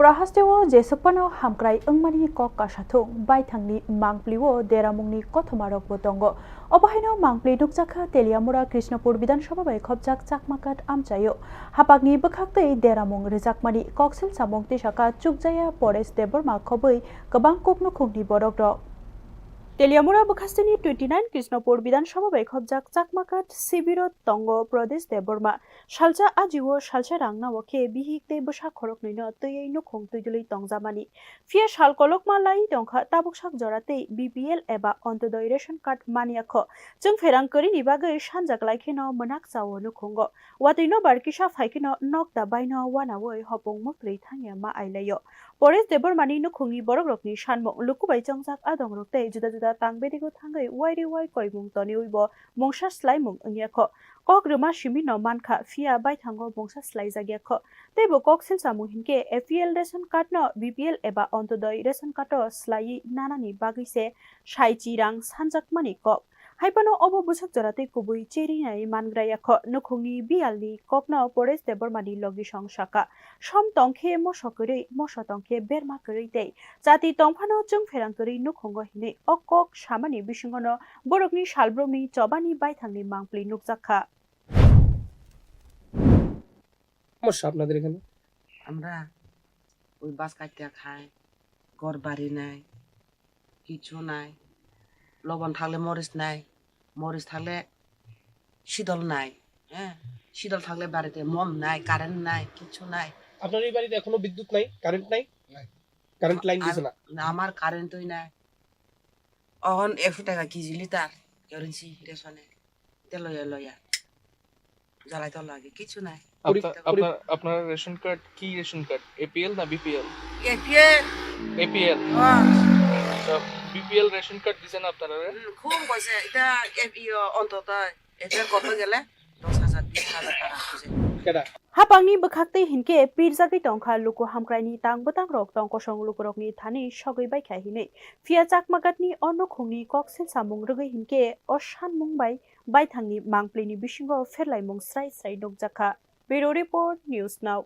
Rahasteo Jesupano Hamkrai Ungmani Kok Kashatung Baitangni Mangpliwo Deramungni Kotomarok Botongo Obahino Mangpli Dukjaka Teliamura Krishnapur Bidan Shababai Khobjak Chakmakat Amchayo Hapagni Bakakte Deramung Rejakmani Koksil Samong Tishaka Chukjaya Pores Deborma Khobui Kabang Kokno Khungni Borok Teliamura Bakastini 29 Krishnapur Bidan Shababai Khobjak Chakmakat Sibirot Tongo Pradesh Deborma Shalja Ajiwo Shalja Rangna Wake Bihikte Bushak Khorok Nino Toy no Khong Tujuli Tongzamani Fia Shal Kolok Malai Dongka Tabukshak Jorate BPL Eba Ontodoi Ration Card Maniako Jung Ferangkari Nibagai Shanjak Laikino Monak Sawo no Kongo Watino Barkisha Faikino Nok Dabaino Wanawoi Hopong Mukri Tanyama Ailayo Pores Debormani no Kungi Borogrokni Shanmo Lukubai Jongjak Adong Rokte Juda Tangbedigo Tangai Wairi Wai Koimung Toni Uibo Mongsha Slaimung Ungyako Kok Ruma Shimino Manka Fia Baitango Mongsha Slaizagiako Tebo Kok Silsamu Hinke FPL Ration Card no BPL Eba Ontodoi Ration Card Slai Nanani Bagise Shai Chirang Sanjak Mani Kok Haipano Obo Busak Jorate Kubui Cheri Nai Mangrayako Nukungi Bialni Kokno Pores Debormani Logi Shong Shaka Shom Tongke Moshokuri Moshotongke Berma Kurite Jati Tongfano Jung Ferangkuri Nukongo Hine Okok Shamani Bishingono Borokni Shalbromi Chobani Baitangni Mangpli Nukjaka সমস্যা আপনাদের এখানে আমরা ওই বাস কাটতে খাই ঘর বাড়ি নাই কিছু নাই লবণ থাকলে মরিচ থাকলে শীতল নাই হ্যাঁ শীতল থাকলে বাড়িতে মম নাই কারেন্ট নাই কিছু নাই আপনার এই বাড়িতে এখনো বিদ্যুৎ নাই কারেন্ট নাই কারেন্ট লাইন দিছে না আমার কারেন্টই নাই অহন 100 টাকা কেজি লিটার কেরোসি রেশনে তেল লয়া জ্বালাই তো লাগে কিছু নাই আপনার রেশন কার্ড কি রেশন কার্ড এপিএল না বিপিএল এপিএল তো বিপিএল রেশন কার্ড দিছেন আপনারা খুব কইছে এটা অন্তত এটা কত গেলে 10,000 20,000 টাকা আছে কেডা Hapangni Bakakte Hinke Pirzaki Tongka Luku Hamkraini Tang Batang Rok Tong Kosong Lukurokni Thani Shogoi Baikha Hine Fia Chakmagatni Ono Khungni Koksil Samung Rugai Hinke Oshan Mumbai Baithangni Mangplini Bishingo Ferlai Mung Srai Nokjaka Bureau Report News Now